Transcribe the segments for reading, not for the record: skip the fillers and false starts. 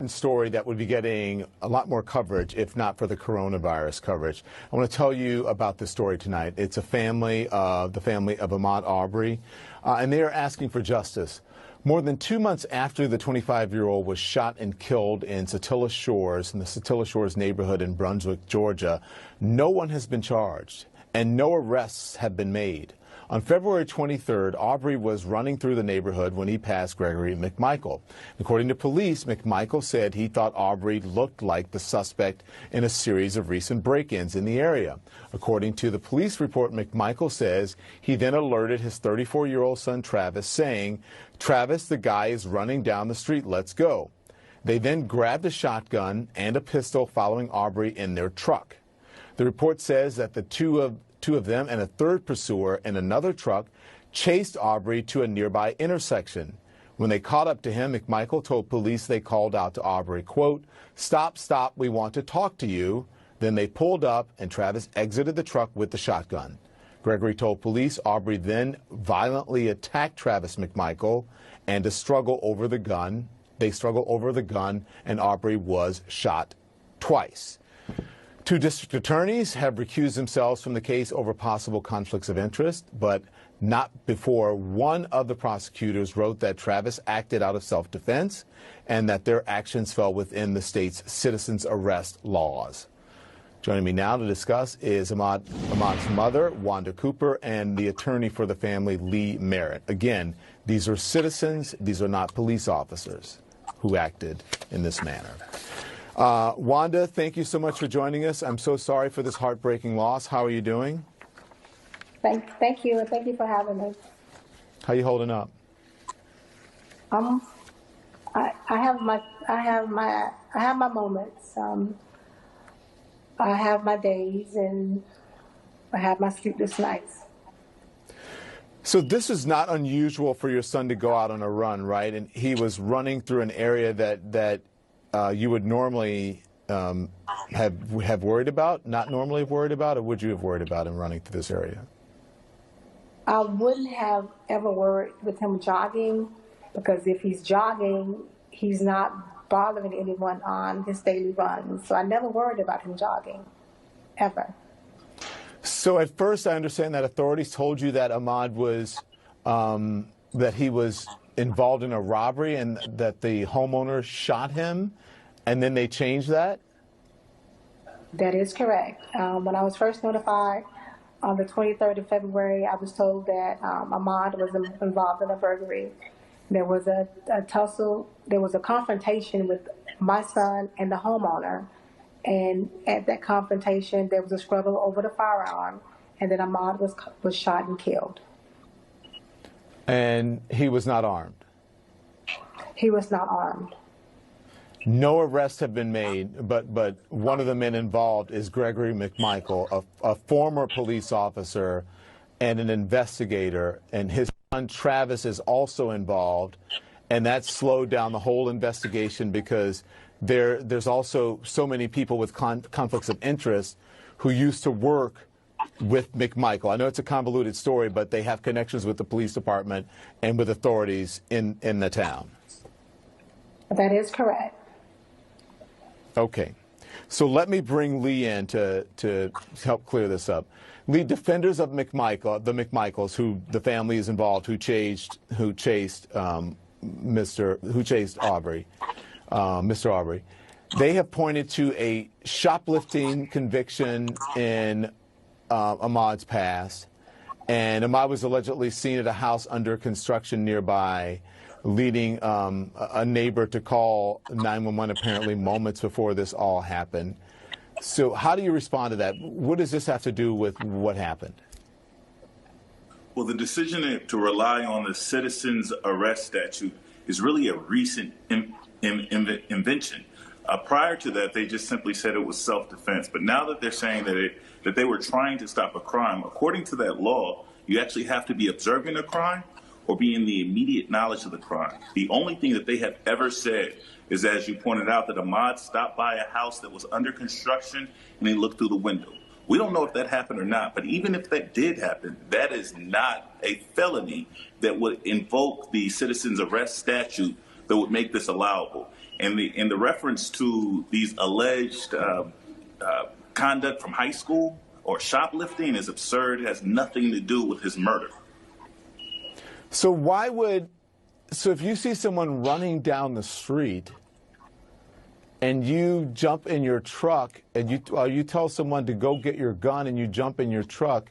story that would be getting a lot more coverage if not for the coronavirus coverage. I want to tell you about this story tonight. It's the family of Ahmaud Arbery, and they are asking for justice. More than 2 months after the 25-year-old was shot and killed in Satilla Shores, in the Satilla Shores neighborhood in Brunswick, Georgia, no one has been charged and no arrests have been made. On February 23rd, Arbery was running through the neighborhood when he passed Gregory McMichael. According to police, McMichael said he thought Arbery looked like the suspect in a series of recent break-ins in the area. According to the police report, McMichael says he then alerted his 34-year-old son Travis, saying, "Travis, the guy is running down the street, let's go." They then grabbed a shotgun and a pistol following Arbery in their truck. The report says that the two of them and a third pursuer in another truck chased Arbery to a nearby intersection. When they caught up to him, McMichael told police they called out to Arbery, quote, "Stop, stop, we want to talk to you." Then they pulled up and Travis exited the truck with the shotgun. Gregory told police Arbery then violently attacked Travis McMichael and they struggled over the gun and Arbery was shot twice. Two district attorneys have recused themselves from the case over possible conflicts of interest, but not before one of the prosecutors wrote that Travis acted out of self-defense and that their actions fell within the state's citizens arrest laws. Joining me now to discuss is Ahmaud's mother, Wanda Cooper, and the attorney for the family, Lee Merritt. Again, these are citizens, these are not police officers who acted in this manner. Wanda, thank you so much for joining us. I'm so sorry for this heartbreaking loss. How are you doing? Thank you, and thank you for having me. How are you holding up? I have my moments. I have my days, and I have my sleepless nights. So this is not unusual for your son to go out on a run, right? And he was running through an area that you would normally have worried about, not normally have worried about, or would you have worried about him running through this area? I wouldn't have ever worried with him jogging, because if he's jogging, he's not bothering anyone on his daily run. So I never worried about him jogging, ever. So at first I understand that authorities told you that Ahmaud was, that he was involved in a robbery and that the homeowner shot him, and then they changed that? That is correct. When I was first notified on the 23rd of February, I was told that Ahmaud was involved in a burglary. There was a tussle, there was a confrontation with my son and the homeowner, and at that confrontation there was a struggle over the firearm, and then Ahmaud was shot and killed. And he was not armed? He was not armed. No arrests have been made, but one of the men involved is Gregory McMichael, a former police officer and an investigator, and his son Travis is also involved, and that slowed down the whole investigation because there's also so many people with conflicts of interest who used to work with McMichael. I know it's a convoluted story, but they have connections with the police department and with authorities in the town. That is correct. Okay. So let me bring Lee in to help clear this up. Lee, defenders of McMichael, the McMichaels, who the family is involved, who chased Arbery, Mr. Arbery, they have pointed to a shoplifting conviction in Ahmaud's past, and Ahmaud was allegedly seen at a house under construction nearby, leading a neighbor to call 911 apparently moments before this all happened. So how do you respond to that? What does this have to do with what happened? Well, the decision to rely on the citizens arrest statute is really a recent invention. Prior to that, they just simply said it was self-defense. But now that they're saying that they were trying to stop a crime, according to that law, you actually have to be observing a crime or be in the immediate knowledge of the crime. The only thing that they have ever said is, as you pointed out, that Ahmaud stopped by a house that was under construction and he looked through the window. We don't know if that happened or not, but even if that did happen, that is not a felony that would invoke the citizens arrest statute that would make this allowable. And the reference to these alleged conduct from high school or shoplifting is absurd. It has nothing to do with his murder. So if you see someone running down the street and you jump in your truck and you tell someone to go get your gun and you jump in your truck,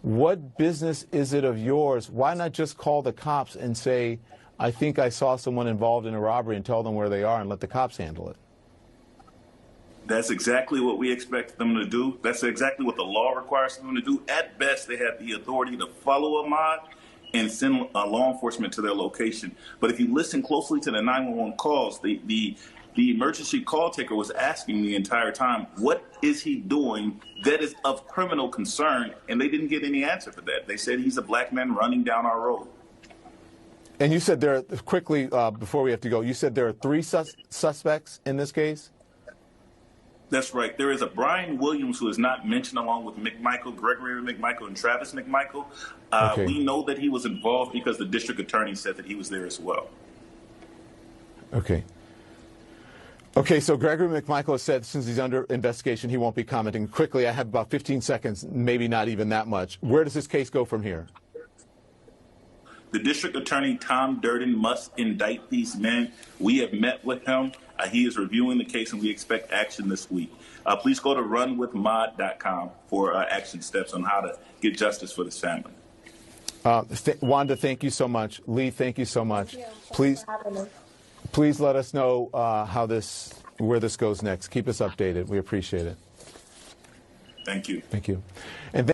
what business is it of yours? Why not just call the cops and say, I think I saw someone involved in a robbery, and tell them where they are and let the cops handle it? That's exactly what we expect them to do. That's exactly what the law requires them to do. At best, they have the authority to follow Ahmaud and send law enforcement to their location. But if you listen closely to the 911 calls, the emergency call taker was asking the entire time, what is he doing that is of criminal concern? And they didn't get any answer for that. They said he's a black man running down our road. And you said there, quickly, before we have to go, you said there are 3 suspects in this case? That's right. There is a Brian Williams who is not mentioned, along with McMichael, Gregory McMichael, and Travis McMichael. Okay. We know that he was involved because the district attorney said that he was there as well. Okay. Okay, so Gregory McMichael has said since he's under investigation, he won't be commenting. Quickly, I have about 15 seconds, maybe not even that much. Where does this case go from here? The district attorney, Tom Durden, must indict these men. We have met with him. He is reviewing the case, and we expect action this week. Please go to runwithmod.com for action steps on how to get justice for this family. Wanda, thank you so much. Lee, thank you so much. Please let us know where this goes next. Keep us updated. We appreciate it. Thank you. Thank you. And